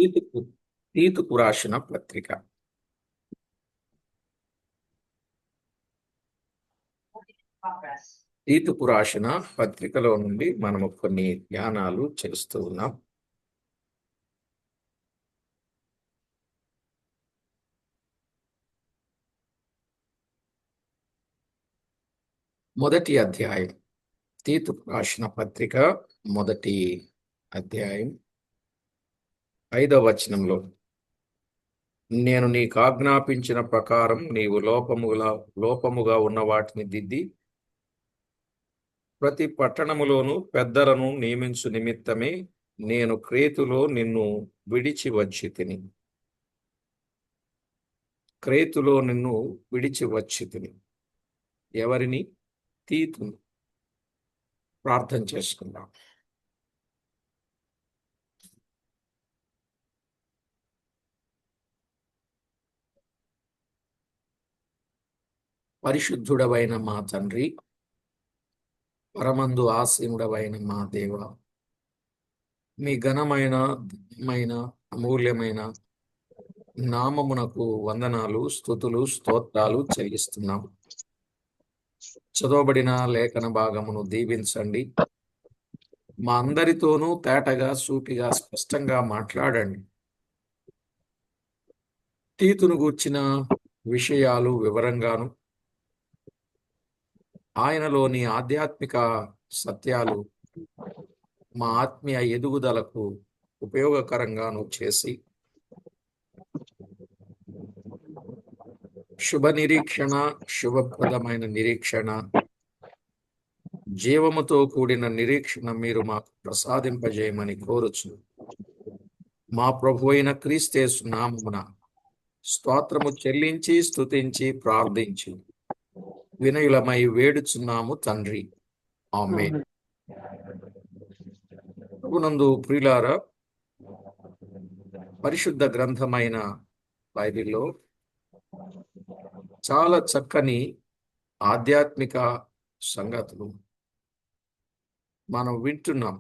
తీతుకు తీతుకు రాసిన పత్రిక. తీతుకు రాసిన పత్రికలో నుండి మనము కొన్ని ధ్యానాలు చేస్తూ ఉన్నాం. మొదటి అధ్యాయం, తీతుకు రాసిన పత్రిక మొదటి అధ్యాయం 5వ వచనంలో, నేను నీకు ఆజ్ఞాపించిన ప్రకారం నీవు లోపముగా ఉన్న వాటిని దిద్ది ప్రతి పట్టణములోను పెద్దలను నియమించు నిమిత్తమే నేను క్రేతులో నిన్ను విడిచి వచ్చి తిని. క్రేతులో నిన్ను విడిచి వచ్చి తిని. ఎవరిని? తీతును. ప్రార్థన చేసుకుందాం. పరిశుద్ధుడవైన మా తండ్రి, పరమందు ఆసీనుడవైన మా దేవ, మీ ఘనమైన అమూల్యమైన నామమునకు వందనాలు, స్తుతులు, స్తోత్రాలు చెల్లిస్తున్నాం. చదవబడిన లేఖన భాగమును దీవించండి. మా అందరితోనూ తేటగా, సూటిగా, స్పష్టంగా మాట్లాడండి. తీతును గూర్చిన విషయాలు వివరంగాను, ఆయనలోని ఆధ్యాత్మిక సత్యాలు మా ఆత్మీయ ఎదుగుదలకు ఉపయోగకరంగాను చేసి, శుభ నిరీక్షణ, శుభప్రదమైన నిరీక్షణ, జీవముతో కూడిన నిరీక్షణ మీరు మాకు ప్రసాదింపజేయమని కోరుచు మా ప్రభు అయిన క్రీస్తేసు నామమున స్తోత్రము చెల్లించి, స్తుతించి, ప్రార్థించి వినయులమై వేడుచున్నాము తండ్రి. ఆమేన్. ప్రభునందు ప్రియులారా, పరిశుద్ధ గ్రంథమైన బైబిల్లో చాలా చక్కని ఆధ్యాత్మిక సంగతులు మనం వింటున్నాం.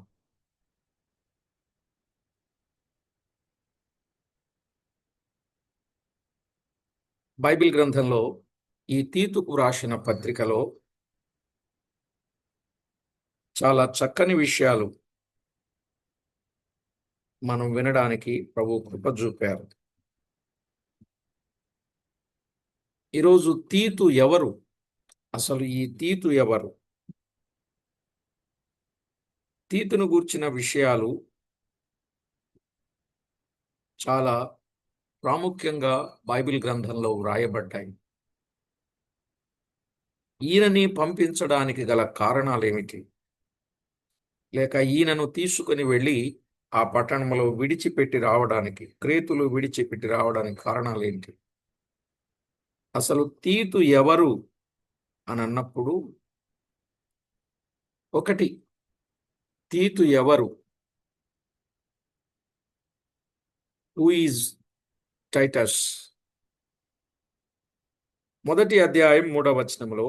బైబిల్ గ్రంథంలో ఈ తీతుకు రాసిన పత్రికలో చాలా చక్కని విషయాలు మనం వినడానికి ప్రభు కృప చూపారు. ఈరోజు తీతు ఎవరు? అసలు ఈ తీతు ఎవరు? తీతును గూర్చిన విషయాలు చాలా ప్రాముఖ్యంగా బైబిల్ గ్రంథంలో వ్రాయబడ్డాయి. ఈయనని పంపించడానికి గల కారణాలేమిటి? లేక ఈయనను తీసుకుని వెళ్ళి ఆ పట్టణంలో విడిచిపెట్టి రావడానికి, క్రేతులు విడిచిపెట్టి రావడానికి కారణాలు ఏంటి? అసలు తీతు ఎవరు అని అన్నప్పుడు, ఒకటి, తీతు ఎవరు? Who is Titus? మొదటి అధ్యాయం 3వ వచనంలో,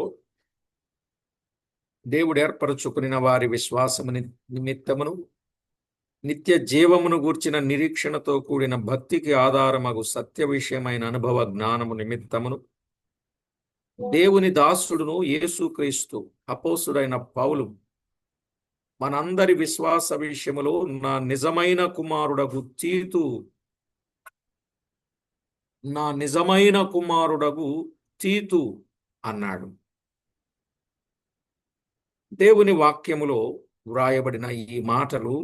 దేవుడు ఏర్పరచుకుని వారి విశ్వాసము నిమిత్తమును నిత్య జీవమును గూర్చిన నిరీక్షణతో కూడిన భక్తికి ఆధారమగు సత్య విషయమైన అనుభవ జ్ఞానము నిమిత్తమును దేవుని దాసుడును యేసుక్రీస్తు అపోస్తుడైన పౌలు మనందరి విశ్వాస విషయములో నా నిజమైన కుమారుడగు తీతు అన్నాడు. దేవుని వాక్యములో వ్రాయబడిన ఈ మాటలు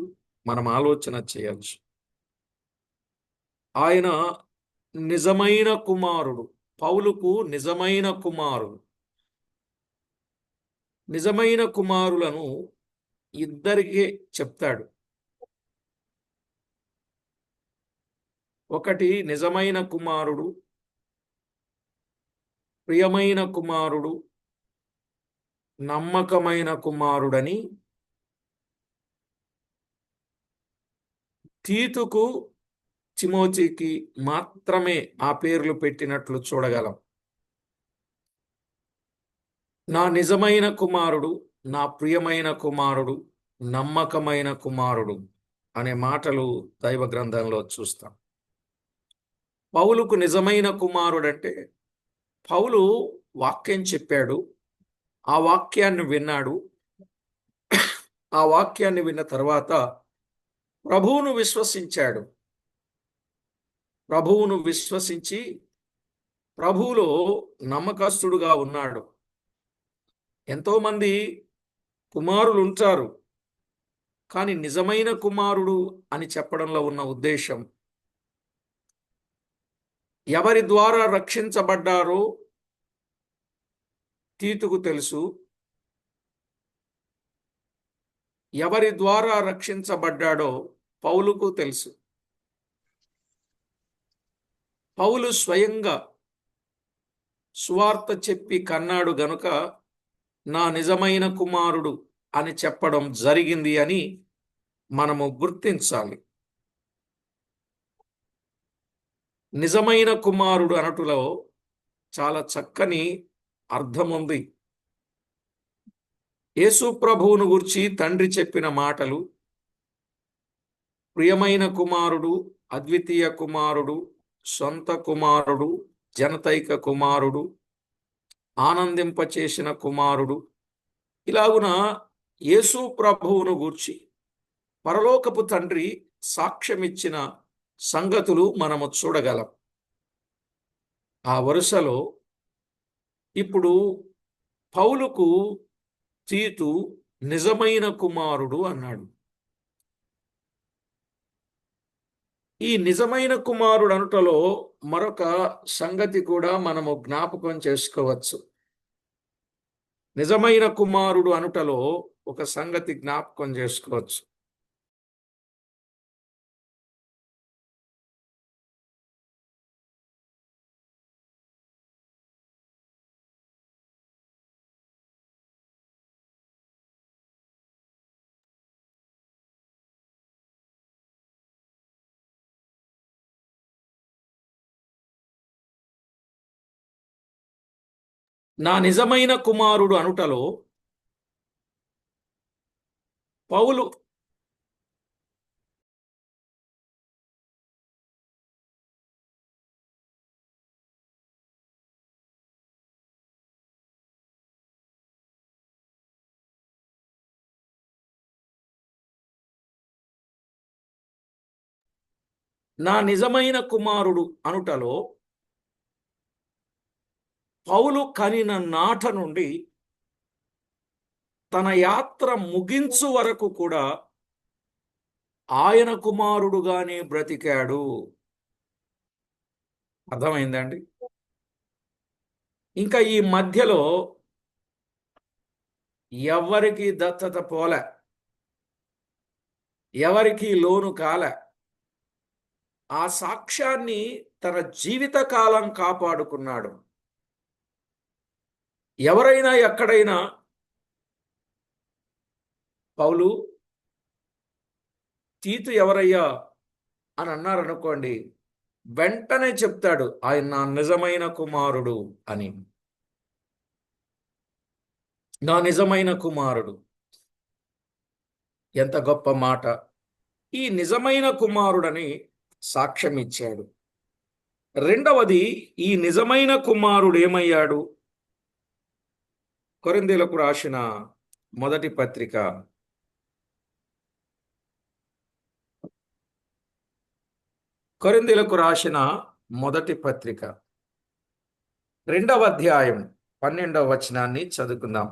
మనం ఆలోచన చేయవచ్చు. ఆయన నిజమైన కుమారుడు, పౌలుకు నిజమైన కుమారుడు. నిజమైన కుమారులను ఇద్దరికే చెప్తాడు. ఒకటి నిజమైన కుమారుడు, ప్రియమైన కుమారుడు, నమ్మకమైన కుమారుడని తీతుకు, తిమోతికి మాత్రమే ఆ పేర్లు పెట్టినట్లు చూడగలం. నా నిజమైన కుమారుడు, నా ప్రియమైన కుమారుడు, నమ్మకమైన కుమారుడు అనే మాటలు దైవ గ్రంథంలో చూస్తాం. పౌలుకు నిజమైన కుమారుడంటే పౌలు వాక్యం చెప్పాడు, ఆ వాక్యాన్ని విన్నాడు. ఆ వాక్యాన్ని విన్న తర్వాత ప్రభువును విశ్వసించాడు. ప్రభువును విశ్వసించి ప్రభువులో నమ్మకస్తుడుగా ఉన్నాడు. ఎంతోమంది కుమారులు ఉంటారు, కానీ నిజమైన కుమారుడు అని చెప్పడంలో ఉన్న ఉద్దేశం, ఎవరి ద్వారా రక్షించబడ్డారో తీతుకు తెలుసు, ఎవరి ద్వారా రక్షించబడ్డాడో పౌలుకు తెలుసు. పౌలు స్వయంగా సువార్త చెప్పి కన్నాడు గనుక నా నిజమైన కుమారుడు అని చెప్పడం జరిగింది అని మనము గుర్తించాలి. నిజమైన కుమారుడు అనటులో చాలా చక్కని అర్థం ఉంది. యేసు ప్రభువును గురించి తండ్రి చెప్పిన మాటలు, ప్రియమైన కుమారుడు, అద్వితీయ కుమారుడు, సొంత కుమారుడు, జనతైక కుమారుడు, ఆనందింపచేసిన కుమారుడు, ఇలాగున యేసు ప్రభువును గూర్చి పరలోకపు తండ్రి సాక్ష్యమిచ్చిన సంగతులు మనము చూడగలం. ఆ వరుసలో ఇప్పుడు పౌలుకు తీతు నిజమైన కుమారుడు అన్నాడు. ఈ నిజమైన కుమారుడు అనుటలో మరొక సంగతి కూడా మనము జ్ఞాపకం చేసుకోవచ్చు. నిజమైన కుమారుడు అనుటలో ఒక సంగతి జ్ఞాపకం చేసుకోవచ్చు. నా నిజమైన కుమారుడు అనుటలో పౌలు నా నిజమైన కుమారుడు అనుటలో పౌలు కనిన నాట నుండి తన యాత్ర ముగించు వరకు కూడా ఆయన కుమారుడుగానే బ్రతికాడు. అర్థమైందండి? ఇంకా ఈ మధ్యలో ఎవరికి దత్తత పోలే, ఎవరికి లోను కాలే. ఆ సాక్ష్యాన్ని తన జీవితకాలం కాపాడుకున్నాడు. ఎవరైనా ఎక్కడైనా పౌలు తీతు ఎవరయ్యా అని అన్నారనుకోండి, వెంటనే చెప్తాడు ఆయన నా నిజమైన కుమారుడు అని. నా నిజమైన కుమారుడు, ఎంత గొప్ప మాట! ఈ నిజమైన కుమారుడని సాక్ష్యం ఇచ్చాడు. రెండవది, ఈ నిజమైన కుమారుడు ఏమయ్యాడు? కొరింథీయులకు రాసిన మొదటి పత్రిక కొరింథీయులకు రాసిన మొదటి పత్రిక 2వ అధ్యాయం 12వ వచనాన్ని చదువుకుందాం.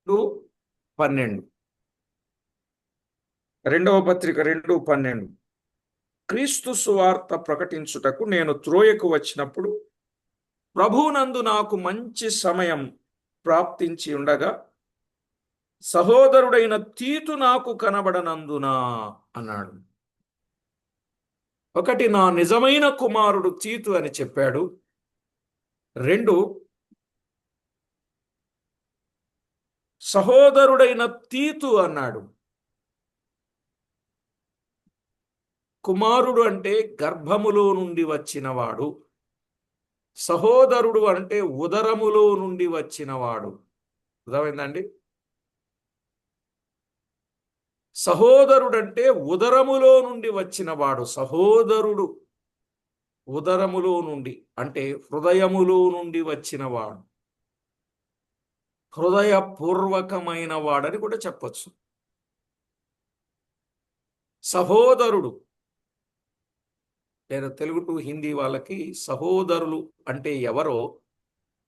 రెండు 12 రెండవ పత్రిక 2:12 క్రీస్తు సువార్త ప్రకటించుటకు నేను త్రోయకు వచ్చినప్పుడు ప్రభువునందు నాకు మంచి సమయం ప్రాప్తించి ఉండగా సహోదరుడైన తీతు నాకు కనబడనందునా అన్నాడు. ఒకటి, నా నిజమైన కుమారుడు తీతు అని చెప్పాడు. 2, సహోదరుడైన తీతు అన్నాడు. కుమారుడు అంటే గర్భములో నుండి వచ్చినవాడు, సహోదరుడు అంటే ఉదరములో నుండి వచ్చినవాడు. అర్థమైందండి? సహోదరుడంటే ఉదరములో నుండి వచ్చినవాడు. సహోదరుడు ఉదరములో నుండి అంటే హృదయములో నుండి వచ్చినవాడు, హృదయపూర్వకమైన వాడని కూడా చెప్పచ్చు. సహోదరుడు, నేను తెలుగు టు హిందీ వాళ్ళకి సహోదరులు అంటే ఎవరో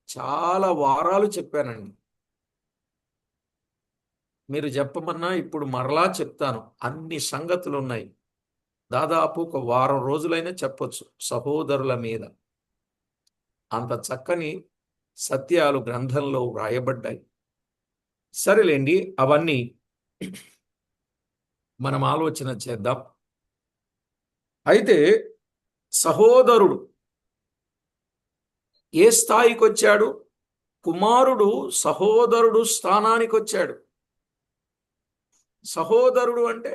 చాలా వారాలు చెప్పానండి. మీరు చెప్పమన్నా ఇప్పుడు మరలా చెప్తాను. అన్ని సంగతులు ఉన్నాయి. దాదాపు ఒక వారం రోజులైనా చెప్పొచ్చు సహోదరుల మీద. అంత చక్కని సత్యాలు గ్రంథంలో వ్రాయబడ్డాయి. సరేలేండి, అవన్నీ మనం ఆలోచన చేద్దాం. అయితే సహోదరుడు ఏ స్థాయికి వచ్చాడు? కుమారుడు సహోదరుడు స్థానానికి వచ్చాడు. సహోదరుడు అంటే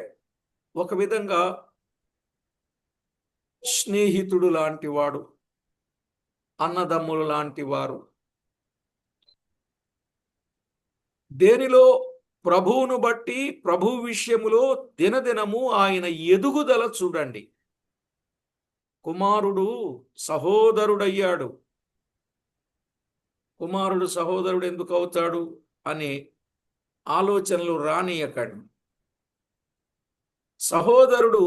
ఒక విధంగా స్నేహితుడు లాంటి వాడు, అన్నదమ్ములు లాంటి వారు. దేనిలో? ప్రభువును బట్టి, ప్రభు విషయములో దినదినము ఆయన ఎదుగుదల చూడండి. కుమారుడు సహోదరుడయ్యాడు. కుమారుడు సహోదరుడు ఎందుకు అవుతాడు అనే ఆలోచనలు రానియకండి. సహోదరుడు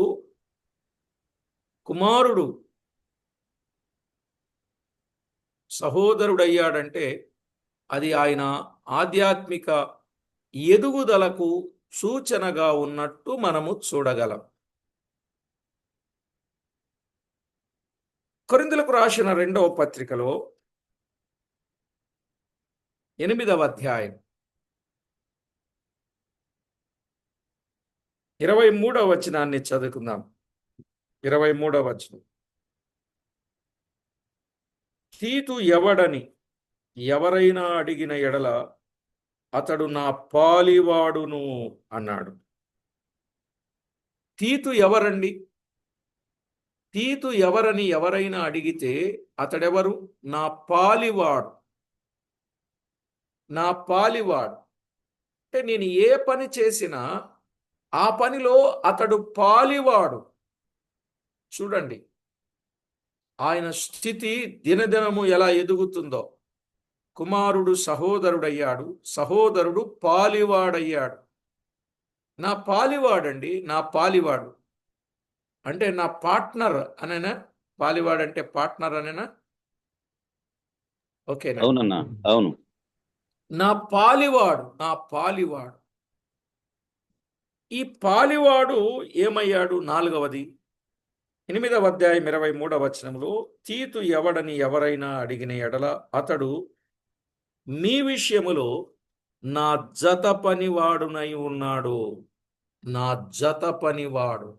కుమారుడు సహోదరుడయ్యాడంటే అది ఆయన ఆధ్యాత్మిక ఎదుగుదలకు సూచనగా ఉన్నట్టు మనము చూడగలం. కొరింథీయులకు రాసిన 2వ పత్రికలో 8వ అధ్యాయం 23వ వచనాన్ని చదువుకుందాం. 23వ వచనం. తీతు ఎవడని ఎవరైనా అడిగిన ఎడల అతడు నా పాలివాడును అన్నాడు. తీతు ఎవరండి? తీతు ఎవరని ఎవరైనా అడిగితే అతడెవరు? నా పాలివాడు. నా పాలివాడు అంటే నేను ఏ పని చేసినా ఆ పనిలో అతడు పాలివాడు. చూడండి ఆయన స్థితి దినదినము ఎలా ఎదుగుతుందో. కుమారుడు సహోదరుడయ్యాడు, సహోదరుడు పాలివాడయ్యాడు. నా పాలివాడండి, నా పాలివాడు అంటే నా పార్ట్నర్ అనేనా? పాలివాడంటే పార్ట్నర్ అనేనా? ఓకేనా? అవునన్నా, అవును. నా పాలివాడు, నా పాలివాడు. ఈ పాలివాడు ఏమయ్యాడు? 4వది 8వ అధ్యాయం 23వ వచనంలో, తీతు ఎవడని ఎవరైనా అడిగిన ఎడల అతడు మీ విషయములో నా జత పనివాడునై ఉన్నాడు. నా జత పనివాడు.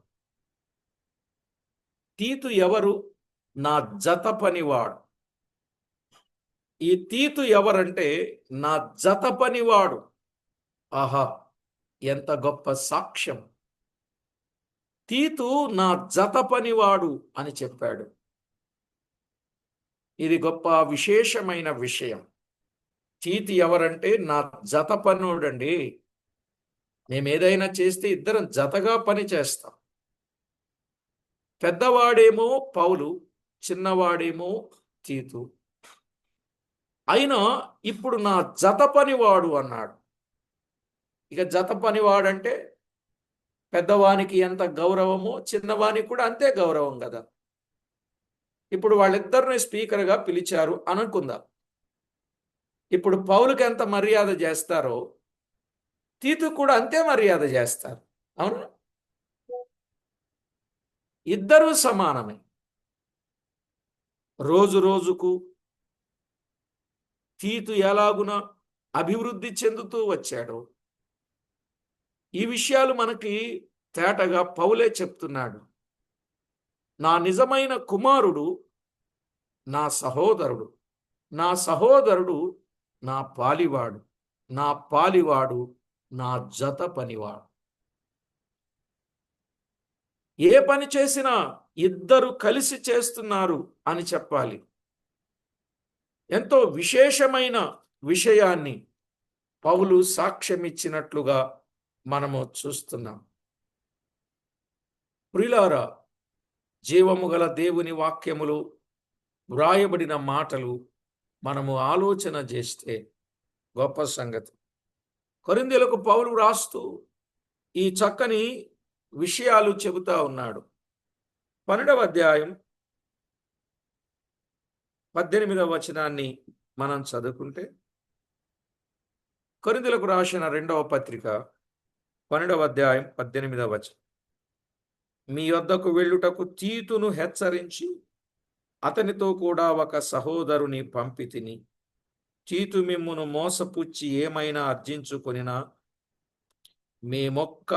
తీతు ఎవరు? నా జత పనివాడు. ఈ తీతు ఎవరంటే నా జత పనివాడు. ఆహా, ఎంత గొప్ప సాక్ష్యం! తీతు నా జత పనివాడు అని చెప్పాడు. ఇది గొప్ప విశేషమైన విషయం. తీతు ఎవరంటే నా జత పనుడండి. మేమేదైనా చేస్తే ఇద్దరం జతగా పని చేస్తాం. పెద్దవాడేమో పౌలు, చిన్నవాడేమో తీతు. అయినా ఇప్పుడు నా జత పనివాడు అన్నాడు. ఇక జత పనివాడంటే పెద్దవానికి ఎంత గౌరవమో చిన్నవానికి కూడా అంతే గౌరవం కదా. ఇప్పుడు వాళ్ళిద్దరిని స్పీకర్గా పిలిచారు అనుకుందాం. ఇప్పుడు పౌలుకి ఎంత మర్యాద చేస్తారో తీతు కూడా అంతే మర్యాద చేస్తారు. అవునా? ఇద్దరూ సమానమే. రోజు రోజుకు తీతు ఎలాగున అభివృద్ధి చెందుతూ వచ్చాడో ఈ విషయాలు మనకి తేటగా పౌలే చెప్తున్నాడు. నా నిజమైన కుమారుడు నా సహోదరుడు, నా సహోదరుడు నా పాలివాడు, నా పాలివాడు నా జత పనివాడు. ఏ పని చేసినా ఇద్దరు కలిసి చేస్తున్నారు అని చెప్పాలి. ఎంతో విశేషమైన విషయాన్ని పౌలు సాక్ష్యమిచ్చినట్లుగా మనము చూస్తున్నాం. ప్రియులారా, జీవము గల దేవుని వాక్యములు, వ్రాయబడిన మాటలు మనము ఆలోచన చేస్తే గొప్ప సంగతి. కొరింథీయులకు పౌలు రాస్తూ ఈ చక్కని విషయాలు చెబుతా ఉన్నాడు. 12వ అధ్యాయం 18వ వచనాన్ని మనం చదువుకుంటే, కొరింథీయులకు రాసిన 2వ పత్రిక 12వ అధ్యాయం 18వ వచనం. మీ యొద్దకు వెళ్ళుటకు తీతును హెచ్చరించి అతనితో కూడా ఒక సహోదరుని పంపితిని. తీతు మిమ్మును మోసపుచ్చి ఏమైనా అర్జించుకొనినా మేమొక్క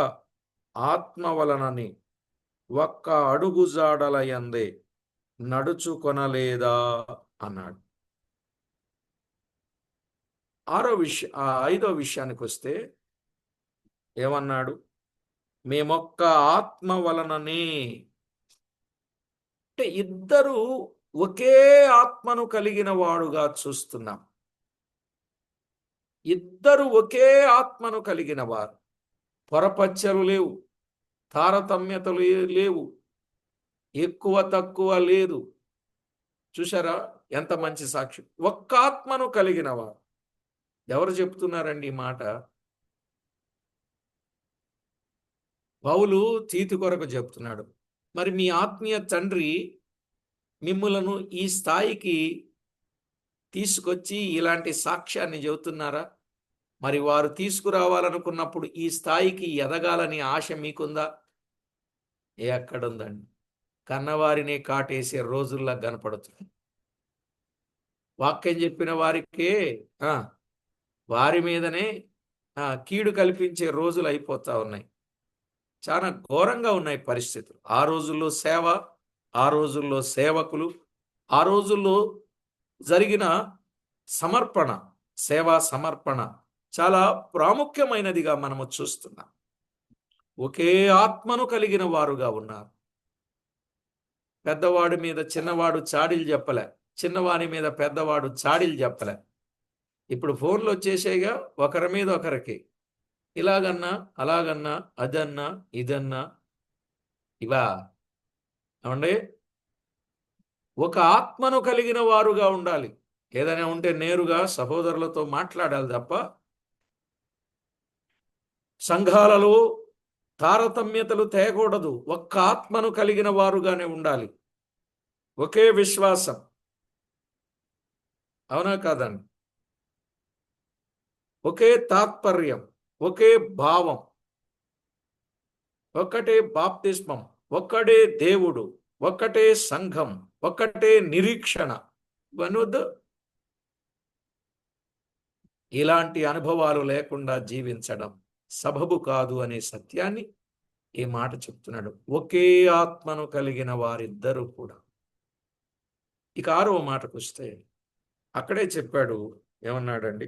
ఆత్మ వలనని ఒక్క అడుగుజాడల యందే నడుచుకొనలేదా అన్నాడు. 5వ విషయానికి వస్తే ఏమన్నాడు? మేమొక్క ఆత్మ వలననే. అంటే ఇద్దరు ఒకే ఆత్మను కలిగిన వాడుగా చూస్తున్నాం. ఇద్దరు ఒకే ఆత్మను కలిగిన వారు. పొరపచ్చలు లేవు, తారతమ్యతలు లేవు, ఎక్కువ తక్కువ లేదు. చూసారా ఎంత మంచి సాక్ష్యం! ఒక్క ఆత్మను కలిగిన వారు. ఎవరు చెప్తున్నారండి ఈ మాట? పౌలు తీతు కొరకు చెప్తున్నాడు. మరి మీ ఆత్మీయ తండ్రి మిమ్ములను ఈ స్థాయికి తీసుకొచ్చి ఇలాంటి సాక్ష్యాన్ని చెబుతున్నారా? మరి వారు తీసుకురావాలనుకున్నప్పుడు ఈ స్థాయికి ఎదగాలని ఆశ మీకుందా? ఎక్కడుందండి? కన్నవారినే కాటేసే రోజుల్లా కనపడుతుంది. వాక్యం చెప్పిన వారికే వారి మీదనే కీడు కల్పించే రోజులు అయిపోతా ఉన్నాయి. చాలా ఘోరంగా ఉన్నాయి పరిస్థితులు. ఆ రోజుల్లో సేవ, ఆ రోజుల్లో సేవకులు, ఆ రోజుల్లో జరిగిన సమర్పణ, సేవా సమర్పణ చాలా ప్రాముఖ్యమైనదిగా మనము చూస్తున్నాం. ఒకే ఆత్మను కలిగిన వారుగా ఉన్నారు. పెద్దవాడి మీద చిన్నవాడు చాడీలు చెప్పలే, చిన్నవాడి మీద పెద్దవాడు చాడీలు చెప్పలే. ఇప్పుడు ఫోన్లు వచ్చేసాయిగా, ఒకరి మీద ఒకరికి ఇలాగన్నా అలాగన్నా అదన్నా ఇదన్నా ఇవా ఏమండి? ఒక ఆత్మను కలిగిన వారుగా ఉండాలి. ఏదైనా ఉంటే నేరుగా సహోదరులతో మాట్లాడాలి తప్ప సంఘాలలో తారతమ్యతలు తేకూడదు. ఒక్క ఆత్మను కలిగిన వారుగానే ఉండాలి. ఒకే విశ్వాసం. అవునా కాదండి? ఒకే తాత్పర్యం, ఒకే భావం, ఒక్కటే బాప్తిస్మం, ఒక్కడే దేవుడు, ఒక్కటే సంఘం, ఒక్కటే నిరీక్షణ. ఇవన్నీ వద్దు. ఇలాంటి అనుభవాలు లేకుండా జీవించడం సబబు కాదు అనే సత్యాన్ని ఈ మాట చెప్తున్నాడు. ఒకే ఆత్మను కలిగిన వారిద్దరూ కూడా. ఇక 6వ మాటకు వస్తే అక్కడే చెప్పాడు. ఏమన్నాడండి?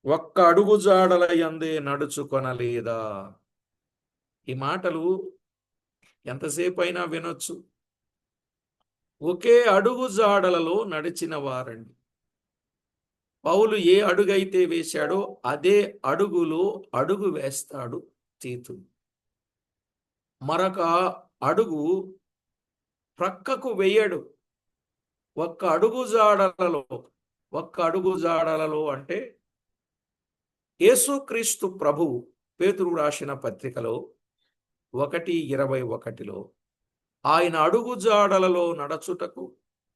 ఒక్క అడుగు జాడల యందే నడుచుకొనలేదా. ఈ మాటలు ఎంతసేపు అయినా వినొచ్చు. ఒకే అడుగు జాడలలో నడిచిన వారండి. పౌలు ఏ అడుగైతే వేశాడో అదే అడుగులో అడుగు వేస్తాడు తీతు. మరొక అడుగు ప్రక్కకు వేయడు. ఒక్క అడుగు జాడలలో అంటే యేసుక్రీస్తు ప్రభువు పేతురు రాసిన పత్రికలో 1:21లో ఆయన అడుగు జాడలలో నడచుటకు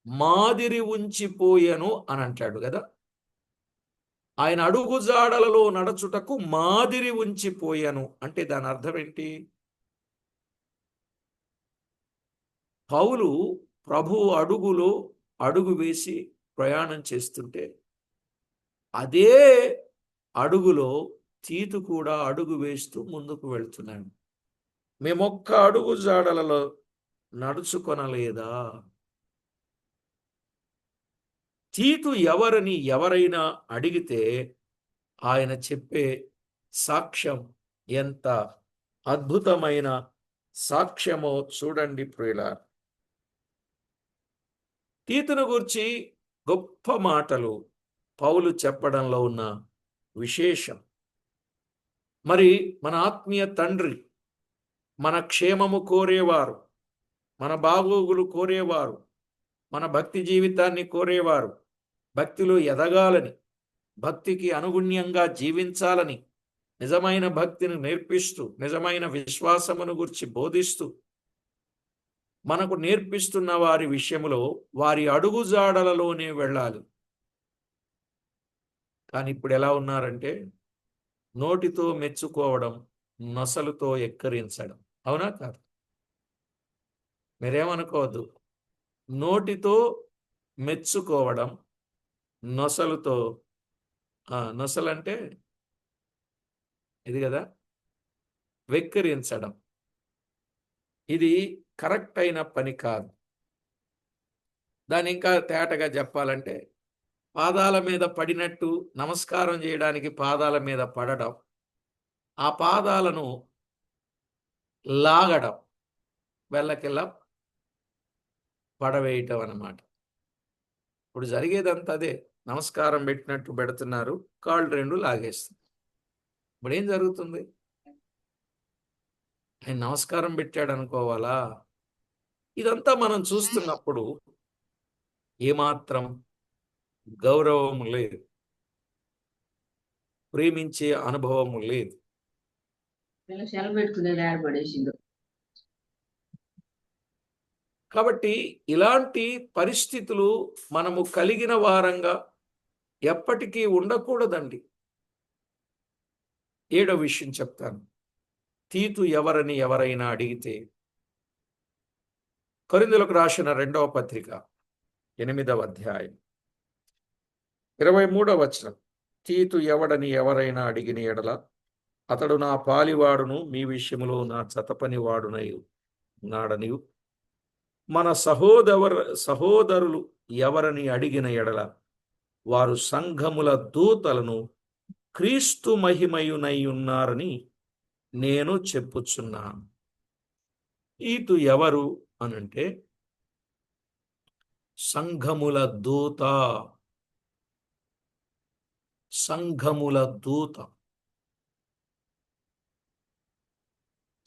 మాదిరి ఉంచిపోయెను అని అంటాడు కదా. ఆయన అడుగు జాడలలో నడచుటకు మాదిరి ఉంచిపోయాను అంటే దాని అర్థం ఏంటి? పౌలు ప్రభు అడుగులో అడుగు వేసి ప్రయాణం చేస్తుంటే అదే అడుగులో తీతు కూడా అడుగు వేస్తూ ముందుకు వెళ్తున్నాడు. మేమొక్క అడుగు జాడలలో నడుచుకొనలేదా? తీతు ఎవరని ఎవరైనా అడిగితే ఆయన చెప్పే సాక్ష్యం ఎంత అద్భుతమైన సాక్ష్యమో చూడండి ప్రియులారా. తీతును గూర్చి గొప్ప మాటలు పౌలు చెప్పడంలో ఉన్న విశేషం. మరి మన ఆత్మీయ తండ్రి మన క్షేమము కోరేవారు, మన బాగోగులు కోరేవారు, మన భక్తి జీవితాన్ని కోరేవారు, భక్తిలో ఎదగాలని, భక్తికి అనుగుణ్యంగా జీవించాలని, నిజమైన భక్తిని నేర్పిస్తూ, నిజమైన విశ్వాసమును గురించి బోధిస్తూ మనకు నేర్పిస్తున్న వారి విషయంలో వారి అడుగుజాడలలోనే వెళ్ళాలి. కానీ ఇప్పుడు ఎలా ఉన్నారంటే నోటితో మెచ్చుకోవడం, నొసలుతో ఎక్కరించడం. అవునా కాదు? మీరేమనుకోవద్దు. నోటితో మెచ్చుకోవడం, నొసలుతో నొసలంటే ఇది కదా, వెక్కిరించడం. ఇది కరెక్ట్ అయిన పని కాదు. దాన్ని ఇంకా తేటగా చెప్పాలంటే పాదాల మీద పడినట్టు నమస్కారం చేయడానికి పాదాల మీద పడడం, ఆ పాదాలను లాగడం, వెళ్ళకిలా పడవేయటం అన్నమాట. ఇప్పుడు జరిగేదంతా అదే. నమస్కారం పెట్టినట్టు పెడుతున్నారు, కాళ్ళు రెండు లాగేస్తుంది. ఇప్పుడు ఏం జరుగుతుంది? ఆయన నమస్కారం పెట్టాడు అనుకోవాలా? ఇదంతా మనం చూస్తున్నప్పుడు ఏమాత్రం గౌరవం లేదు, ప్రేమించే అనుభవము లేదు. కాబట్టి ఇలాంటి పరిస్థితులు మనము కలిగిన వారంగా ఎప్పటికీ ఉండకూడదండి. 7వ విషయం చెప్తాను. తీతు ఎవరని ఎవరైనా అడిగితే, కొరింథీయులకు రాసిన 2వ పత్రిక 8వ అధ్యాయం 23వ వచనం. తీతు ఎవడని ఎవరైనా అడిగిన ఎడల అతడు నా పాలివాడును, మీ విషయములో నా చతపని వాడునై ఉన్నాడనియు, మన సహోదరులు ఎవరని అడిగిన ఎడల వారు సంఘముల దూతలను క్రీస్తు మహిమయునై ఉన్నారని నేను చెప్పుచున్నాను. తీతు ఎవరు అనంటే సంఘముల దూత. సంఘముల దూత.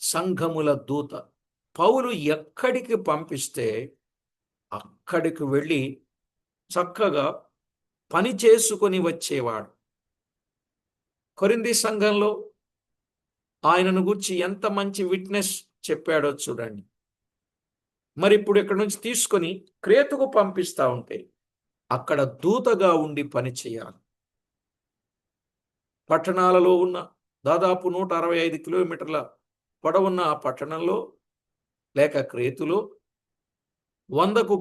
సంఘముల దూత. పౌలు ఎక్కడికి పంపిస్తే అక్కడికి వెళ్ళి చక్కగా పని చేసుకొని వచ్చేవాడు. కొరింథీ సంఘంలో ఆయనను గురించి ఎంత మంచి విట్నెస్ చెప్పాడో చూడండి. మరి ఇప్పుడు ఇక్కడ నుంచి తీసుకొని క్రేతుకు పంపిస్తా ఉంటే అక్కడ దూతగా ఉండి పని చేయాలి. పట్టణాలలో ఉన్న దాదాపు 165 కిలోమీటర్ల పొడవున్న ఆ పట్టణంలో లేక క్రేతులో 100కు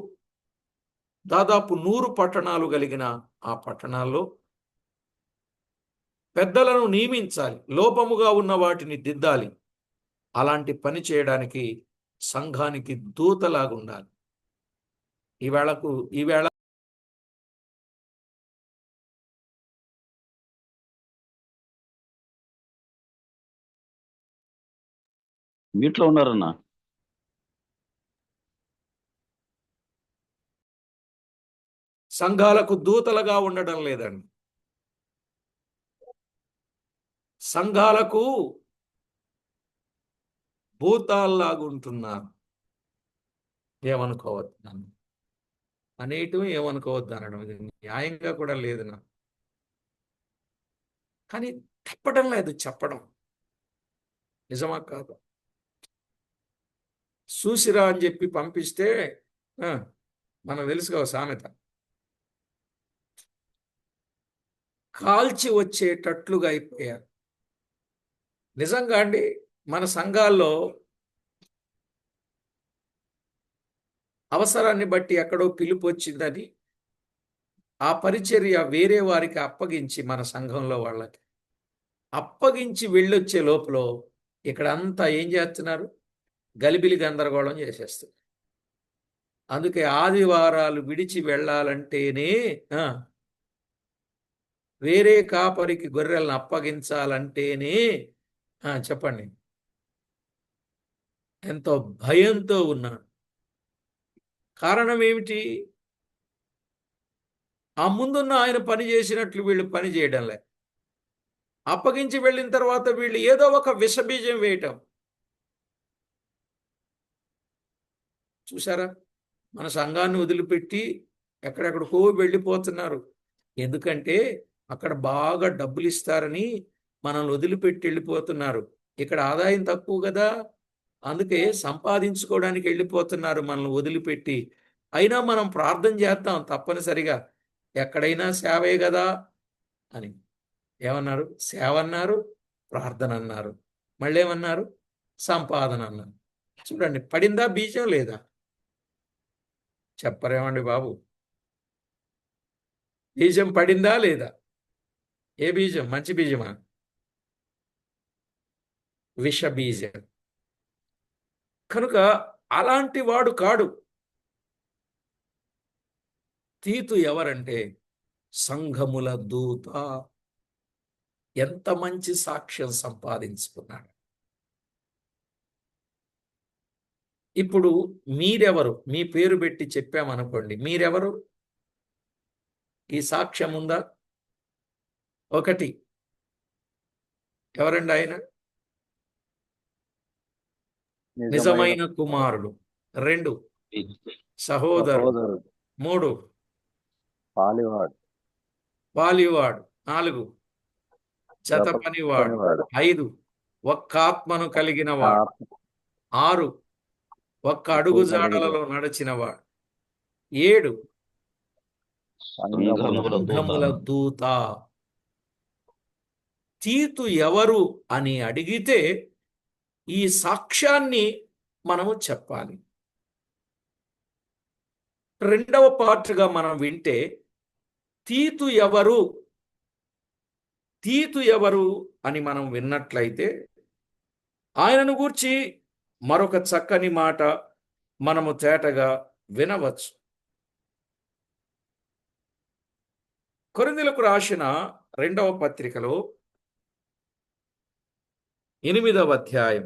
దాదాపు 100 పట్టణాలు కలిగిన ఆ పట్టణాల్లో పెద్దలను నియమించాలి, లోపముగా ఉన్న వాటిని దిద్దాలి. అలాంటి పని చేయడానికి సంఘానికి దూతలాగా ఉండాలి. ఈవేళ మీట్లో ఉన్నారన్నా. సంఘాలకు దూతలుగా ఉండడం లేదండి. సంఘాలకు భూతాల్లాగుంటున్నారు. ఏమనుకోవద్దు నన్ను అనేయటం, ఏమనుకోవద్దు అనడం ఇది న్యాయంగా కూడా లేదు నాకు. కానీ తప్పడం లేదు చెప్పడం. నిజమా కాదు? చూసిరా అని చెప్పి పంపిస్తే మనకు తెలుసుగా సామెత, కాల్చి వచ్చేటట్లుగా అయిపోయారు. నిజంగా అండి, మన సంఘాల్లో అవసరాన్ని బట్టి ఎక్కడో పిలుపు వచ్చిందని ఆ పరిచర్య వేరే వారికి అప్పగించి, మన సంఘంలో వాళ్ళకి అప్పగించి వెళ్ళొచ్చే లోపల ఇక్కడ అంతా ఏం చేస్తున్నారు? గలిబిలి గందరగోళం చేసేస్తారు. అందుకే ఆదివారాలు విడిచి వెళ్ళాలంటేనే ఆ, వేరే కాపరికి గొర్రెలను అప్పగించాలంటేనే చెప్పండి, ఎంతో భయంతో ఉన్నాడు. కారణం ఏమిటి? ఆ ముందున్న ఆయన పని చేసినట్లు వీళ్ళు పని చేయడంలే. అప్పగించి వెళ్ళిన తర్వాత వీళ్ళు ఏదో ఒక విషబీజం వేయటం. చూసారా? మన సంఘాన్ని వదిలిపెట్టి ఎక్కడెక్కడికో వెళ్ళిపోతున్నారు. ఎందుకంటే అక్కడ బాగా డబ్బులు ఇస్తారని మనల్ని వదిలిపెట్టి వెళ్ళిపోతున్నారు. ఇక్కడ ఆదాయం తక్కువ కదా, అందుకే సంపాదించుకోవడానికి వెళ్ళిపోతున్నారు మనల్ని వదిలిపెట్టి. అయినా మనం ప్రార్థన చేస్తాం తప్పనిసరిగా, ఎక్కడైనా సేవే కదా అని. ఏమన్నారు? సేవ అన్నారు, ప్రార్థన అన్నారు, మళ్ళీ ఏమన్నారు? సంపాదన అన్నారు. చూడండి, పడిందా బీజం లేదా? చెప్పరేమండి బాబు? బీజం పడిందా లేదా? ఏ బీజం? మంచి బీజమా? విష బీజం. కనుక అలాంటి వాడు కాడు తీతు. ఎవరంటే సంఘముల దూత. ఎంత మంచి సాక్ష్యం సంపాదించుకున్నాడు. ఇప్పుడు మీరెవరు? మీ పేరు పెట్టి చెప్పామనుకోండి, మీరెవరు? ఈ సాక్ష్యం ఉందా? ఒకటి, ఎవరండి ఆయన? నిజమైన కుమారుడు. రెండు, సహోదరుడు. సహోదరుడు. మూడు, పాలివాడు. పాలివాడు. నాలుగు, జత పనివాడు. పనివాడు. ఐదు, ఒక్క ఆత్మను కలిగిన వాడు. ఆరు, ఒక్క అడుగు జాడలలో నడిచినవాడు. ఏడు, సంఘముల దూత. తీతు ఎవరు అని అడిగితే ఈ సాక్ష్యాన్ని మనము చెప్పాలి. రెండవ పార్ట్గా మనం వింటే తీతు ఎవరు, తీతు ఎవరు అని మనం విన్నట్లయితే ఆయనను గూర్చి మరొక చక్కని మాట మనము తేటగా వినవచ్చు. కొరింథీయులకు రాసిన 2వ పత్రికలో 8వ అధ్యాయం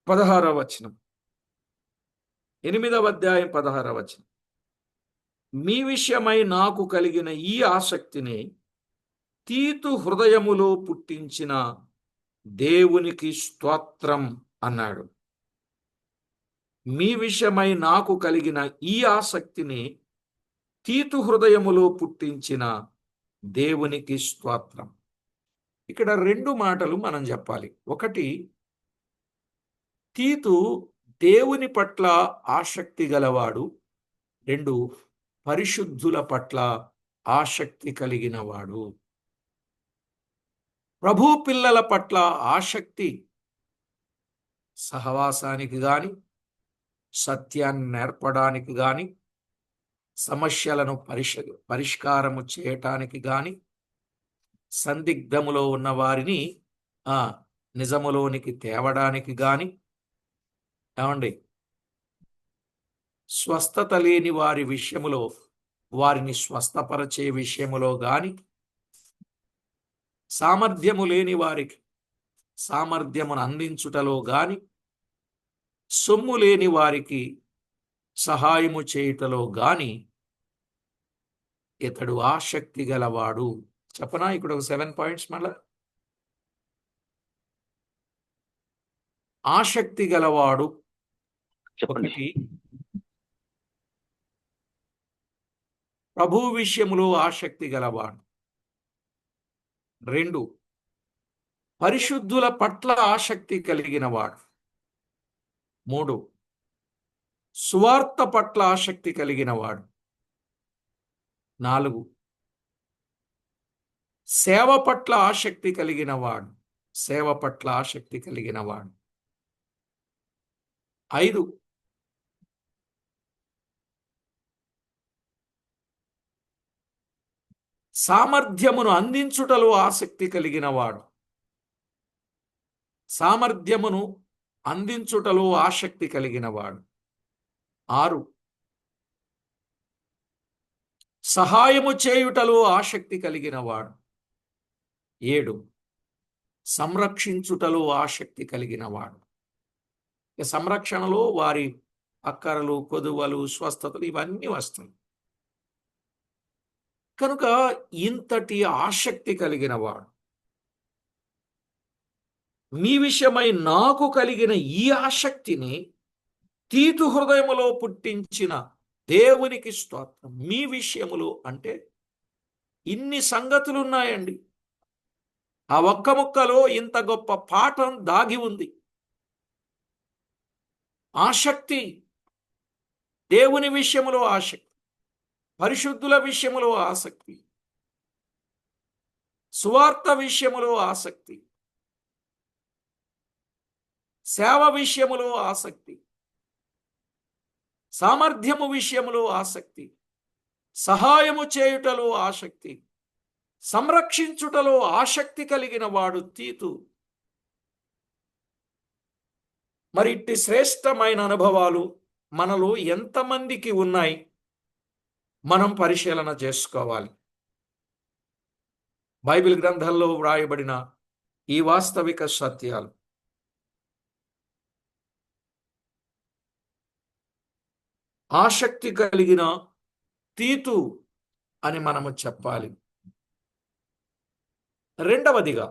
16వ వచనం. 8వ అధ్యాయం 16వ వచనం. మీ విషయమై నాకు కలిగిన ఈ ఆసక్తిని తీతు హృదయములో పుట్టించిన దేవునికి స్తోత్రం అన్నాడు. మీ విషయమై నాకు కలిగిన ఈ ఆసక్తిని తీతు హృదయములో పుట్టించిన దేవునికి స్తోత్రం. ఇక్కడ రెండు మాటలు మనం చెప్పాలి. ఒకటి, తీతు దేవుని పట్ల ఆసక్తి గలవాడు. రెండు, పరిశుద్ధుల పట్ల ఆసక్తి కలిగినవాడు. ప్రభు పిల్లల పట్ల ఆసక్తి సహవాసానికి గాని, సత్యాన్ని నేర్పడానికి గాని, సమస్యలను పరిష్కారము చేయటానికి గాని, సందిగ్ధములో ఉన్న వారిని నిజములోనికి తేవడానికి గాని, ఏమండి, స్వస్థత లేని వారి విషయములో వారిని స్వస్థపరచే విషయములో గాని, సామర్థ్యము లేని వారికి సామర్థ్యమును అందించుటలో గాని, సొమ్ము లేని వారికి సహాయము చేయుటలో గాని ఇతడు ఆసక్తి గలవాడు. చెప్పనా? ఇక్కడ ఒక 7 పాయింట్స్. మళ్ళా ఆసక్తి గలవాడు. ఒకటి, ప్రభు విషయములో ఆసక్తి గలవాడు. రెండు, పరిశుద్ధుల పట్ల ఆసక్తి కలిగినవాడు. మూడు, సువార్త పట్ల ఆసక్తి కలిగినవాడు. నాలుగు, సేవ పట్ల ఆసక్తి కలిగినవాడు. సేవ పట్ల ఆసక్తి కలిగినవాడు. ఐదు, సామర్థ్యమును అందించుటలో ఆసక్తి కలిగినవాడు. సామర్థ్యమును అందించుటలో ఆసక్తి కలిగినవాడు. 6 సహాయము చేయుటలో ఆసక్తి కలిగినవాడు. 7 సంరక్షించుటలో ఆసక్తి కలిగినవాడు. సంరక్షణలో వారి అక్కరలు, కొదువలు, స్వస్థతలు ఇవన్నీ వస్తాయి. కనుక ఇంతటి ఆసక్తి కలిగినవాడు. మీ విషయమై నాకు కలిగిన ఈ ఆసక్తిని తీతు హృదయములో పుట్టించిన దేవునికి స్తోత్రం. మీ విషయములో అంటే ఇన్ని సంగతులు ఉన్నాయండి. ఆ ఒక్క ముక్కలో ఇంత గొప్ప పాఠం దాగి ఉంది. ఆసక్తి, దేవుని విషయములో ఆసక్తి, పరిశుద్ధుల విషయములో ఆసక్తి, సువార్త విషయములో ఆసక్తి, సేవ విషయములో ఆసక్తి, సామర్థ్యము విషయములో ఆసక్తి, సహాయము చేయుటలో ఆసక్తి, సంరక్షించుటలో ఆసక్తి కలిగిన వాడు తీతు. మరి ఇట్టి శ్రేష్టమైన అనుభవాలు మనలో ఎంతమందికి ఉన్నాయి మనం పరిశీలన చేసుకోవాలి. బైబిల్ గ్రంథంలో వ్రాయబడిన ఈ వాస్తవిక సత్యాలు ఆసక్తి కలిగిన తీతు అని మనము చెప్పాలి. రెండవదిగా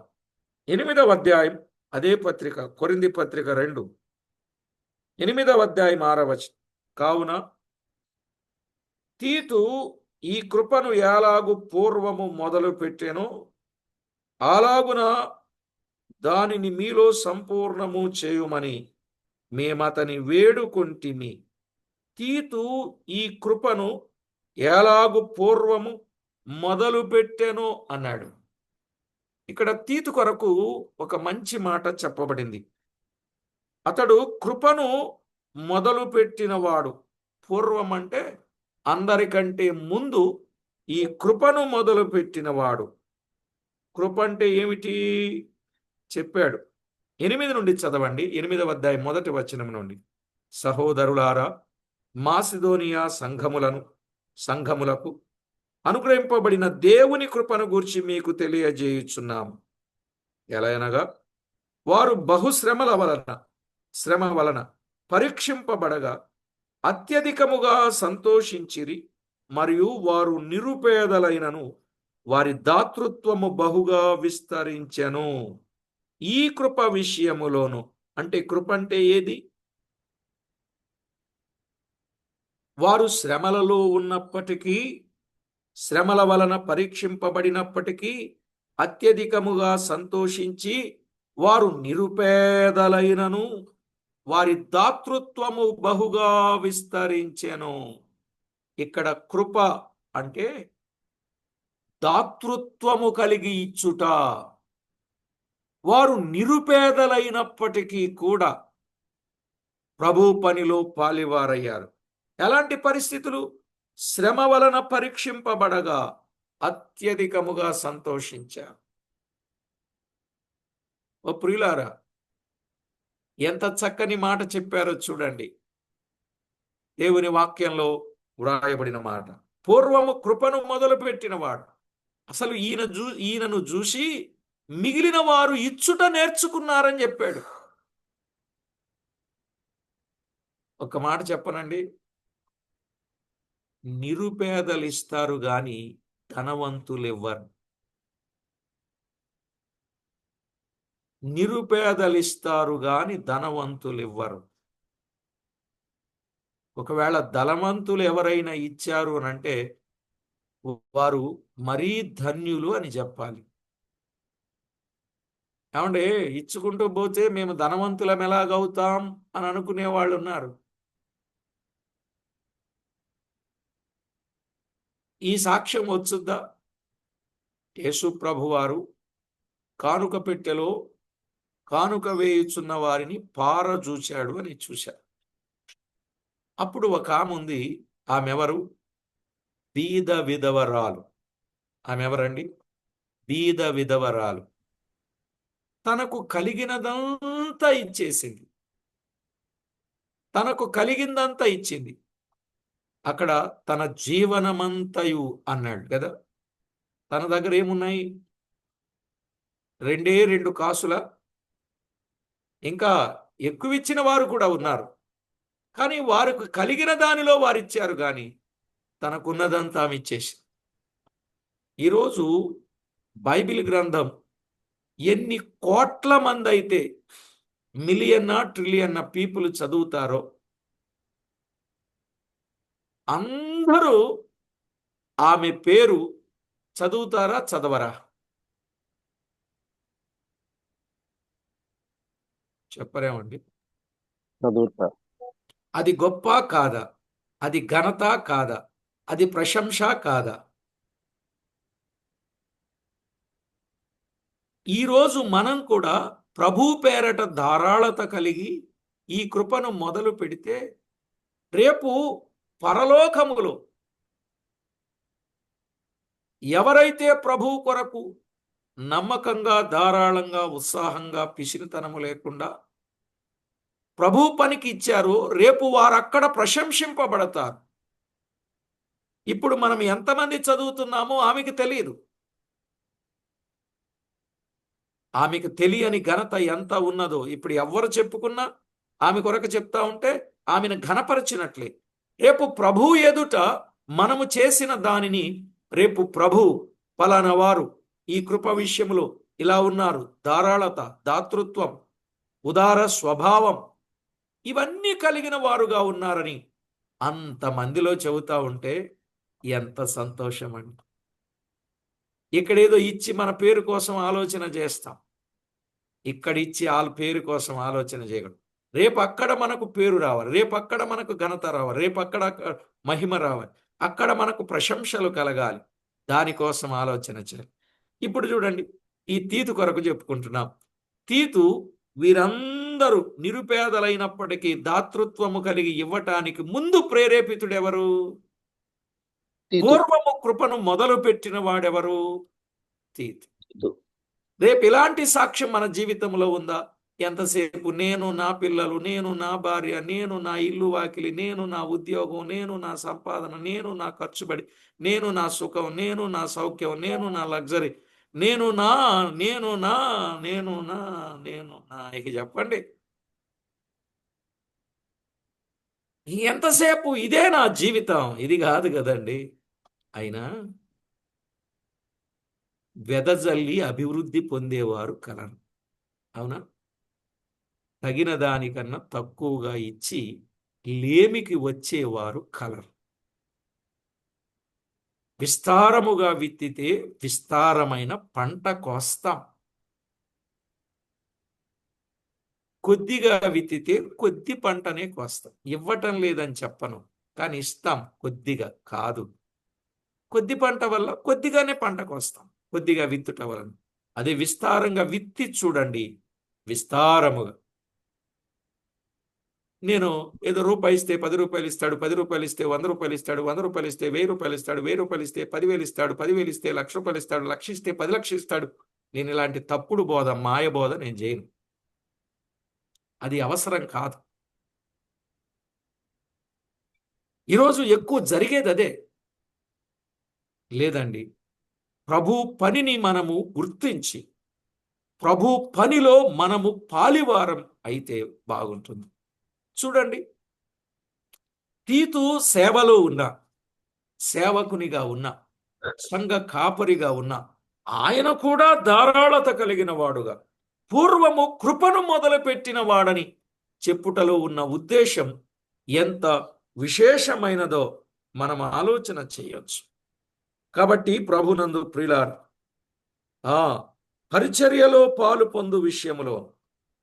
8వ అధ్యాయం అదే పత్రిక, కొరింథీ పత్రిక 2, 8వ అధ్యాయం 6వ వచనం. కావున తీతు ఈ కృపను ఎలాగు పూర్వము మొదలు పెట్టెనో అలాగున దానిని మీలో సంపూర్ణము చేయుమని మేమతని వేడుకొంటిమి. తీతు ఈ కృపను ఎలాగు పూర్వము మొదలు పెట్టెనో అన్నాడు. ఇక్కడ తీతు కొరకు ఒక మంచి మాట చెప్పబడింది. అతడు కృపను మొదలు పెట్టినవాడు. పూర్వం అంటే అందరికంటే ముందు ఈ కృపను మొదలు పెట్టినవాడు. కృప అంటే ఏమిటి చెప్పాడు. 8 నుండి చదవండి. 8వ అధ్యాయం 1వ వచనం నుండి. సహోదరులారా, మాసిదోనియా సంఘములకు అనుగ్రహింపబడిన దేవుని కృపను గూర్చి మీకు తెలియజేయుచున్నాము. ఎలయనగా వారు శ్రమ వలన పరీక్షింపబడగా అత్యధికముగా సంతోషించిరి, మరియు వారు నిరుపేదలైనను వారి దాతృత్వము బహుగా విస్తరించెను. ఈ కృప విషయములోను, అంటే కృప అంటే ఏది? వారు శ్రమలలో ఉన్నప్పటికీ, శ్రమల వలన పరీక్షింపబడినప్పటికీ అత్యధికముగా సంతోషించి వారు నిరుపేదలైనను వారి దాతృత్వము బహుగా విస్తరించెను. ఇక్కడ కృప అంటే దాతృత్వము కలిగి ఇచ్చుట. వారు నిరుపేదలైనప్పటికీ కూడా ప్రభు పనిలో పాలివారయ్యారు. ఎలాంటి పరిస్థితులు? శ్రమ వలన పరీక్షింపబడగా అత్యధికముగా సంతోషించారు. ఓ ప్రియులారా, ఎంత చక్కని మాట చెప్పారో చూడండి. దేవుని వాక్యంలో వ్రాయబడిన మాట. పూర్వము కృపను మొదలుపెట్టినవాడు. అసలు ఈయనను చూసి మిగిలిన వారు ఇచ్చుట నేర్చుకున్నారని చెప్పాడు. ఒక మాట చెప్పనండి, నిరుపేదలు ఇస్తారు గాని ధనవంతులు ఇవ్వరు. నిరుపేదలు ఇస్తారు గాని ధనవంతులు ఇవ్వరు. ఒకవేళ ధనవంతులు ఎవరైనా ఇచ్చారు అని అంటే వారు మరీ ధన్యులు అని చెప్పాలి. ఏమంటే ఇచ్చుకుంటూ పోతే మేము ధనవంతులం ఎలాగవుతాం అని అనుకునే వాళ్ళు ఉన్నారు. ఈ సాక్ష్యం వచ్చుద్దా? యేసు ప్రభువారు కానుక పెట్టెలో కానుక వేయుచున్న వారిని పారజూచాడు అని చూశారు. అప్పుడు ఒక ఆమె ఉంది. ఆమెవరు? బీద విధవరాలు. ఆమె ఎవరండి? బీద విధవరాలు. తనకు కలిగినదంతా ఇచ్చేసింది. తనకు కలిగిందంతా ఇచ్చింది. అక్కడ తన జీవనమంతయు అన్నాడు కదా. తన దగ్గర ఏమున్నాయి? 2 కాసుల. ఇంకా ఎక్కువ ఇచ్చిన వారు కూడా ఉన్నారు. కానీ వారికి కలిగిన దానిలో వారిచ్చారు, కానీ తనకున్నదంతా ఆమె ఇచ్చేసి. ఈరోజు బైబిల్ గ్రంథం ఎన్ని కోట్ల మంది అయితే మిలియన్నా ట్రిలియన్న పీపుల్ చదువుతారో అందరూ ఆమె పేరు చదువుతారా, చదవరా? చెప్పరేమండి? చదువుతా. అది గొప్ప కాదా? అది ఘనత కాదా? అది ప్రశంస కాదా? ఈరోజు మనం కూడా ప్రభు పేరట ధారాళత కలిగి ఈ కృపను మొదలు పెడితే రేపు పరలోకములో ఎవరైతే ప్రభు కొరకు నమ్మకంగా, ధారాళంగా, ఉత్సాహంగా, పిసినితనము లేకుండా ప్రభు పనికి ఇచ్చారో రేపు వారక్కడ ప్రశంసింపబడతారు. ఇప్పుడు మనం ఎంతమంది చదువుతున్నామో ఆమెకు తెలియదు. ఆమెకు తెలియని ఘనత ఎంత ఉన్నదో ఇప్పుడు ఎవ్వరు చెప్పుకున్నా ఆమె కొరకు చెప్తా ఉంటే ఆమెను ఘనపరిచినట్లే. రేపు ప్రభు ఎదుట మనము చేసిన దానిని రేపు ప్రభు పలానా వారు ఈ కృప విషయంలో ఇలా ఉన్నారు, ధారాళత, దాతృత్వం, ఉదార స్వభావం ఇవన్నీ కలిగిన వారుగా ఉన్నారని అంతమందిలో చెబుతా ఉంటే ఎంత సంతోషం అండి. ఇక్కడేదో ఇచ్చి మన పేరు కోసం ఆలోచన చేస్తాం. ఇక్కడ ఇచ్చి వాళ్ళ పేరు కోసం ఆలోచన చేయకూడదు. రేపు అక్కడ మనకు పేరు రావాలి, రేపు అక్కడ మనకు ఘనత రావాలి, రేపు అక్కడ మహిమ రావాలి, అక్కడ మనకు ప్రశంసలు కలగాలి. దానికోసం ఆలోచన చేయాలి. ఇప్పుడు చూడండి, ఈ తీతు కొరకు చెప్పుకుంటున్నాం. తీతు వీరందరూ నిరుపేదలైనప్పటికీ దాతృత్వము కలిగి ఇవ్వటానికి ముందు ప్రేరేపితుడెవరు? పూర్వము కృపను మొదలు పెట్టిన వాడెవరు? తీతు. రేపు ఇలాంటి సాక్ష్యం మన జీవితంలో ఉందా? ఎంతసేపు నేను, నా పిల్లలు, నేను, నా భార్య, నేను, నా ఇల్లు వాకిలి, నేను, నా ఉద్యోగం, నేను, నా సంపాదన, నేను, నా ఖర్చుబడి, నేను, నా సుఖం, నేను, నా సౌఖ్యం, నేను, నా లగ్జరీ, నేను నా నేను నా నేను నా నేను నా ఇక చెప్పండి, ఎంతసేపు ఇదే నా జీవితం? ఇది కాదు కదండి. అయినా వెదజల్లి అభివృద్ధి పొందేవారు కలరు. అవునా? తగిన దానికన్నా తక్కువగా ఇచ్చి లేమికి వచ్చేవారు కలరు. విస్తారముగా విత్తితే విస్తారమైన పంట కోస్తాం. కొద్దిగా విత్తితే కొద్ది పంటనే కోస్తాం. ఇవ్వటం లేదని చెప్పను, కానీ ఇస్తాం, కొద్దిగా కాదు. కొద్ది పంట వల్ల కొద్దిగానే పంట కోస్తాం, కొద్దిగా విత్తుట వలన. అదే విస్తారంగా విత్తి చూడండి, విస్తారముగా. నేను ఏదో రూపాయి ఇస్తే 10 రూపాయలు ఇస్తాడు, 10 రూపాయలు ఇస్తే 100 రూపాయలు ఇస్తాడు, 100 రూపాయలు ఇస్తే 1000 రూపాయలు ఇస్తాడు, 1000 రూపాయలు ఇస్తే 10,000 ఇస్తాడు, 10,000 ఇస్తే 1,00,000 రూపాయలు ఇస్తాడు, 1,00,000 ఇస్తే 10 లక్షలు ఇస్తాడు. నేను ఇలాంటి తప్పుడు బోధ, మాయ బోధ నేను చేయను. అది అవసరం కాదు. ఈరోజు ఎక్కువ జరిగేది అదే. లేదండి, ప్రభు పనిని మనము గుర్తించి ప్రభు పనిలో మనము పాలివారం అయితే బాగుంటుంది. చూడండి, తీతు సేవలో ఉన్న, సేవకునిగా ఉన్న, సంఘ కాపరిగా ఉన్న ఆయన కూడా ధారాళత కలిగిన వాడుగా పూర్వము కృపను మొదలుపెట్టిన వాడని చెప్పుటలో ఉన్న ఉద్దేశం ఎంత విశేషమైనదో మనం ఆలోచన చేయొచ్చు. కాబట్టి ప్రభునందు ప్రియులారా, పరిచర్యలో పాలు పొందు విషయములో,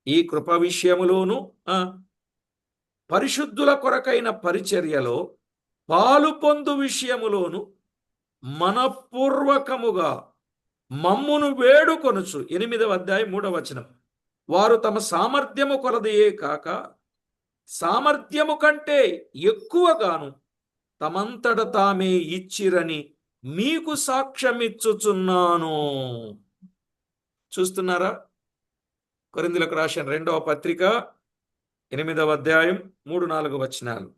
ఈ కృప విషయములోను, పరిశుద్ధుల కొరకైన పరిచర్యలో పాలు పొందు విషయములోను మనపూర్వకముగా మమ్మును వేడుకొనుచు. 8వ అధ్యాయం 3వ వచనం. వారు తమ సామర్థ్యము కొలదియే కాక సామర్థ్యము కంటే ఎక్కువగాను తమంతట తామే ఇచ్చిరని మీకు సాక్ష్యమిచ్చుచున్నాను. చూస్తున్నారా? కొరింథీయులకు రాసిన 2వ పత్రిక 8వ అధ్యాయం 3-4 వచనాలు.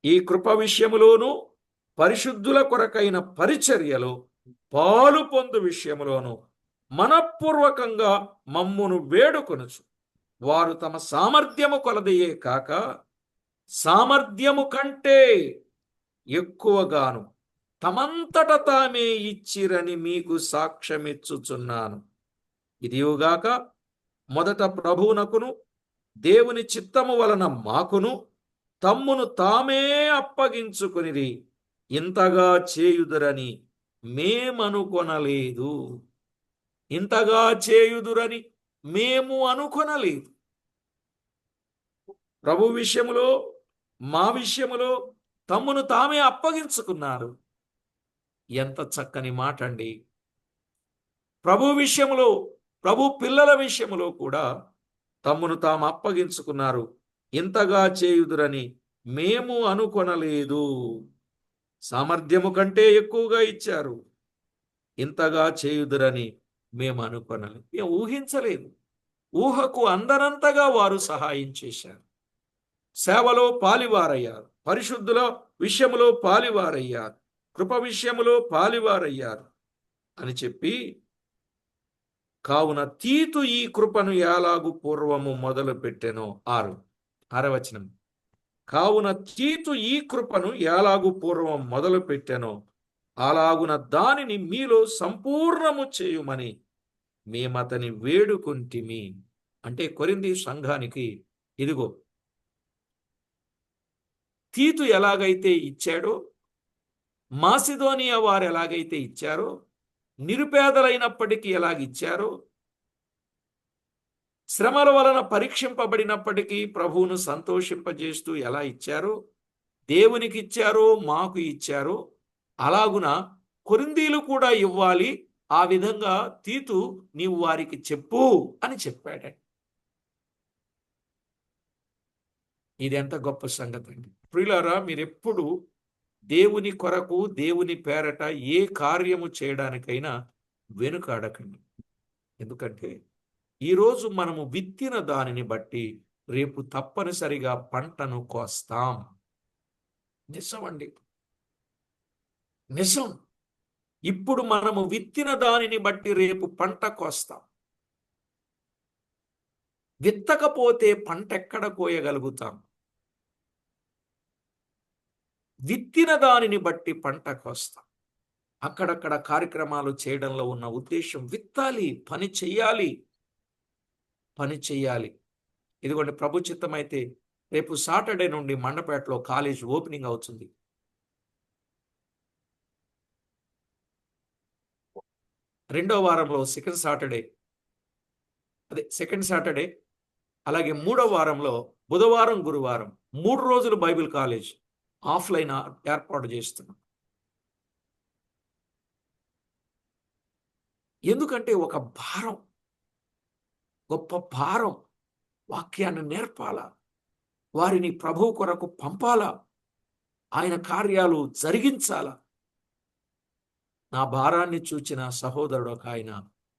ఈ కృప విషయములోను పరిశుద్ధుల కొరకైన పరిచర్యలో పాలు పొందు విషయములోను మనఃపూర్వకంగా మమ్మును వేడుకొనుచు వారు తమ సామర్థ్యము కొలదియే కాక సామర్థ్యము కంటే ఎక్కువగాను తమంతట తామే ఇచ్చిరని మీకు సాక్ష్యమిచ్చుచున్నాను. ఇదియుగాక మొదట ప్రభువునకును దేవుని చిత్తము వలన మాకును తమ్మును తామే అప్పగించుకొనిరి ఇంతగా చేయుదురని మేమనుకొనలేదు. ఇంతగా చేయుదురని మేము అనుకొనలేదు. ప్రభు విషయములో మా విషయములో తమ్మును తామే అప్పగించుకున్నారు. ఎంత చక్కని మాట అండి. ప్రభు విషయములో, ప్రభు పిల్లల విషయములో కూడా తమ్మును తాము అప్పగించుకున్నారు. ఇంతగా చేయుదురని మేము అనుకొనలేదు. సామర్థ్యము కంటే ఎక్కువగా ఇచ్చారు. ఇంతగా చేయుదురని మేము అనుకొనలేదు. మేము ఊహించలేదు. ఊహకు అందరంతగా వారు సహాయం చేశారు. సేవలో పాలివారయ్యారు. పరిశుద్ధుల విషయములో పాలివారయ్యారు. కృప విషయములో పాలివారయ్యారు అని చెప్పి, కావున తీతు ఈ కృపను ఎలాగు పూర్వము మొదలు పెట్టెనో 6వ వచనం. కావున తీతు ఈ కృపను ఎలాగు పూర్వం మొదలు పెట్టెనో అలాగున దానిని మీలో సంపూర్ణము చేయుమని మేమతని వేడుకుంటిమి. అంటే కొరింథీ సంఘానికి ఇదిగో తీతు ఎలాగైతే ఇచ్చాడో, మాసిదోనియా వారు ఎలాగైతే ఇచ్చారో, నిరుపేదలైనప్పటికీ ఎలాగిచ్చారో, శ్రమల వలన పరీక్షింపబడినప్పటికీ ప్రభువును సంతోషింపజేస్తూ ఎలా ఇచ్చారో, దేవునికి ఇచ్చారో, మాకు ఇచ్చారో, అలాగున కొరింథీలు కూడా ఇవ్వాలి. ఆ విధంగా తీతు నీవు వారికి చెప్పు అని చెప్పాడు. ఇది ఎంత గొప్ప సంగతి అండి. ప్రియులారా, మీరెప్పుడు దేవుని కొరకు, దేవుని పేరట ఏ కార్యము చేయడానికైనా వెనుకాడకండి. ఎందుకంటే ఈరోజు మనము విత్తిన దానిని బట్టి రేపు తప్పనిసరిగా పంటను కోస్తాం. నిజం అండి, నిజం. ఇప్పుడు మనము విత్తిన దానిని బట్టి రేపు పంట కోస్తాం. విత్తకపోతే పంట ఎక్కడ కోయగలుగుతాం? విత్తిన దానిని బట్టి పంట కోస్తాం. అక్కడక్కడ కార్యక్రమాలు చేయడంలో ఉన్న ఉద్దేశం విత్తాలి, పని చెయ్యాలి, పని చెయ్యాలి. ఇదిగోండి, ప్రభు చిత్తమైతే రేపు సాటర్డే నుండి మండపేటలో కాలేజ్ ఓపెనింగ్ అవుతుంది. రెండో వారంలో సెకండ్ సాటర్డే, అలాగే మూడో వారంలో బుధవారం, గురువారం 3 రోజులు బైబిల్ కాలేజ్ ఆఫ్లైన్ ఏర్పాటు చేస్తున్నాం. ఎందుకంటే ఒక భారం, గొప్ప భారం. వాక్యాన్ని నేర్పాలా, వారిని ప్రభువు కొరకు పంపాలా, ఆయన కార్యాలు జరిగించాలా. నా భారాన్ని చూచిన సహోదరుడు ఒక ఆయన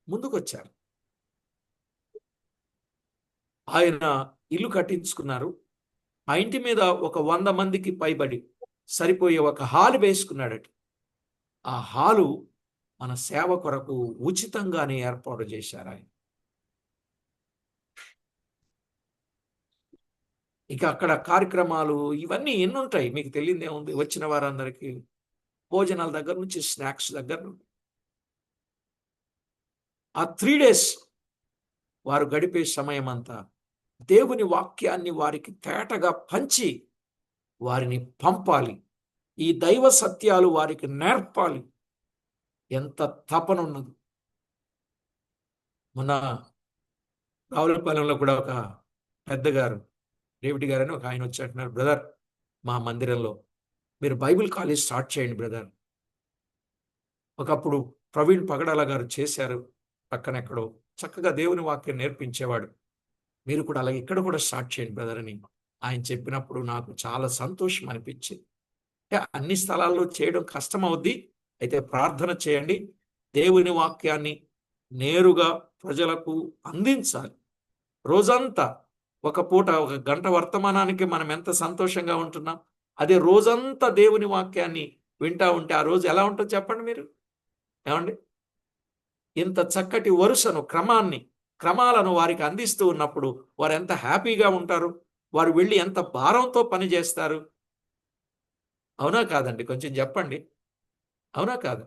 ముందుకొచ్చారు. ఆయన ఇల్లు కట్టించుకున్నారు. ఆ ఇంటి మీద ఒక 100 మందికి పైబడి సరిపోయే ఒక హాలు వేసుకున్నాడట. ఆ హాలు మన సేవ కొరకు ఉచితంగానే ఏర్పాటు చేశారు ఆయన. ఇక అక్కడ కార్యక్రమాలు ఇవన్నీ ఎన్ని ఉంటాయి మీకు తెలియదే ఉంది. వచ్చిన వారందరికీ భోజనాల దగ్గర నుంచి స్నాక్స్ దగ్గర నుండి ఆ 3 days వారు గడిపే సమయం అంతా దేవుని వాక్యాన్ని వారికి తేటగా పంచి వారిని పంపాలి. ఈ దైవ సత్యాలు వారికి నేర్పాలి. ఎంత తపనున్నది. మొన్న రావులపాలెంలో కూడా ఒక పెద్దగారు, డేవిడ్ గారు అని ఒక ఆయన వచ్చారు. బ్రదర్, మా మందిరంలో మీరు బైబిల్ కాలేజ్ స్టార్ట్ చేయండి బ్రదర్. ఒకప్పుడు ప్రవీణ్ పగడాల గారు చేశారు, పక్కనెక్కడో చక్కగా దేవుని వాక్యం నేర్పించేవాడు. మీరు కూడా అలాగే ఇక్కడ కూడా స్టార్ట్ చేయండి బ్రదర్ అని ఆయన చెప్పినప్పుడు నాకు చాలా సంతోషం అనిపించింది. అన్ని స్థలాల్లో చేయడం కష్టం అవుద్ది. అయితే ప్రార్థన చేయండి. దేవుని వాక్యాన్ని నేరుగా ప్రజలకు అందించాలి. రోజంతా ఒక పూట 1 గంట వర్తమానానికి మనం ఎంత సంతోషంగా ఉంటున్నాం. అదే రోజంతా దేవుని వాక్యాన్ని వింటా ఉంటే ఆ రోజు ఎలా ఉంటుందో చెప్పండి మీరు. ఏమండి? ఇంత చక్కటి వరుసను, క్రమాలను వారికి అందిస్తూ ఉన్నప్పుడు వారు ఎంత హ్యాపీగా ఉంటారు. వారు వెళ్ళి ఎంత భారంతో పని చేస్తారు. అవునా కాదండి? కొంచెం చెప్పండి. అవునా కాదా?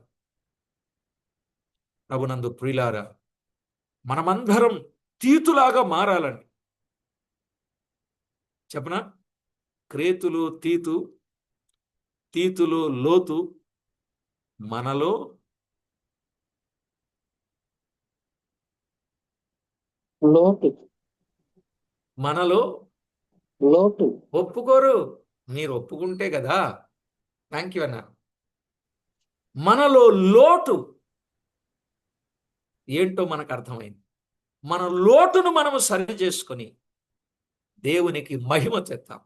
ప్రభునందు ప్రియులారా, మనమందరం తీతులాగా మారాలండి. చెప్పనా? క్రేతులు తీతులు లోతు, మనలో లోటు మనలో లోటు ఒప్పుకోరు. మీరు ఒప్పుకుంటే కదా. థ్యాంక్ యూ అన్న. మనలో లోటు ఏంటో మనకు అర్థమైంది. మన లోటును మనము సరి చేసుకొని దేవునికి మహిమ తెద్దాం.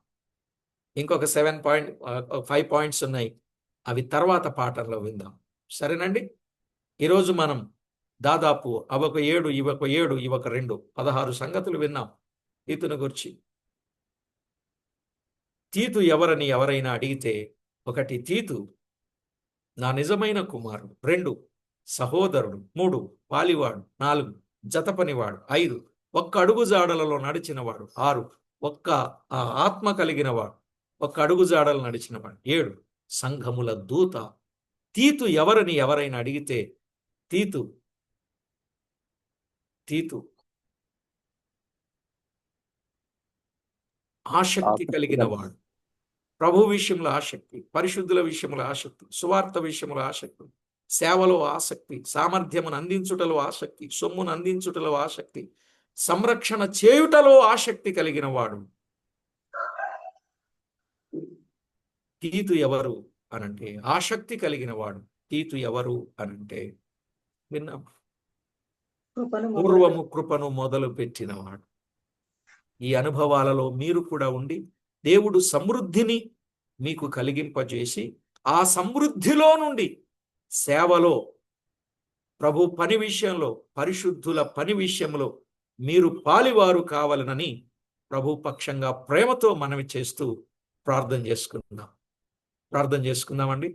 ఇంకొక 5 పాయింట్స్ ఉన్నాయి. అవి తర్వాత పాఠంలో విందాం. సరేనండి? ఈరోజు మనం దాదాపు అవొక 7, ఇవొక 7, ఇవొక 2, 16 సంగతులు విన్నాం తీతును గురించి. తీతు ఎవరని ఎవరైనా అడిగితే, 1 తీతు నా నిజమైన కుమారుడు, 2 సహోదరుడు, 3 పాలివాడు, 4 జతపనివాడు, 5 ఒక్క అడుగు జాడలలో నడిచినవాడు, 6 ఒక్క ఆత్మ కలిగినవాడు, ఒక్క అడుగు జాడలు నడిచినవాడు, 7 సంఘముల దూత. తీతు ఎవరని ఎవరైనా అడిగితే తీతు ఆసక్తి కలిగిన వాడు. ప్రభు విషయంలో ఆసక్తి, పరిశుద్ధుల విషయంలో ఆసక్తి, సువార్త విషయంలో ఆసక్తి, సేవలో ఆసక్తి, సామర్థ్యమును అందించుటలో ఆసక్తి, సొమ్మును అందించుటలో ఆసక్తి, సంరక్షణ చేయుటలో ఆసక్తి కలిగిన వాడు. తీతు ఎవరు అనంటే ఆసక్తి కలిగిన వాడు. తీతు ఎవరు అనంటే విన్నాం, పూర్వము కృపను మొదలు పెట్టినవాడు. ఈ అనుభవాలలో మీరు కూడా ఉండి దేవుడు సమృద్ధిని మీకు కలిగింపజేసి ఆ సమృద్ధిలో నుండి సేవలో, ప్రభు పని విషయంలో, పరిశుద్ధుల పని విషయంలో మీరు పాలివారు కావాలనని ప్రభు పక్షంగా ప్రేమతో మనవి చేస్తూ ప్రార్థన చేసుకుందామండి.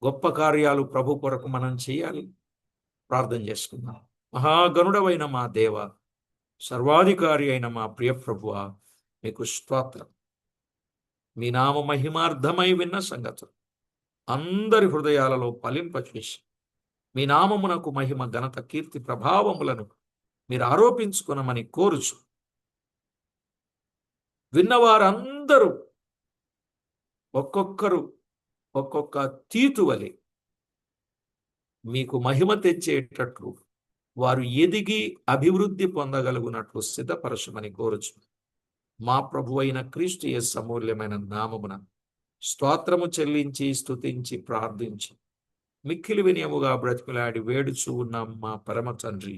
గొప్ప కార్యాలు ప్రభు కొరకు మనం చేయాలి. ప్రార్థన చేసుకుందాం. మహాగణుడవైన మా దేవ, సర్వాధికారి అయిన మా ప్రియ ప్రభువ, మీకు స్తోత్రం. మీ నామ మహిమార్థమై విన్న సంగతులు అందరి హృదయాలలో ఫలింపచేసి మీ నామమునకు మహిమ, ఘనత, కీర్తి, ప్రభావములను మీరు ఆరోపించుకునమని కోరుచు, విన్నవారందరూ ఒక్కొక్కరు ఒక్కొక్క తీతు వలె మీకు మహిమ తెచ్చేటట్లు వారు ఎదిగి అభివృద్ధి పొందగలుగునట్లు సిద్ధపరచమని కోరుచు. మా ప్రభువైన క్రీస్తు యేసు అమూల్యమైన నామమున స్తోత్రము చెల్లించి స్తుతించి ప్రార్థించి మిక్కిలి వినయముగా బ్రతిమలాడి వేడుచూ ఉన్నాం మా పరమ తండ్రి.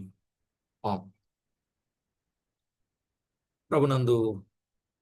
ప్రభునందు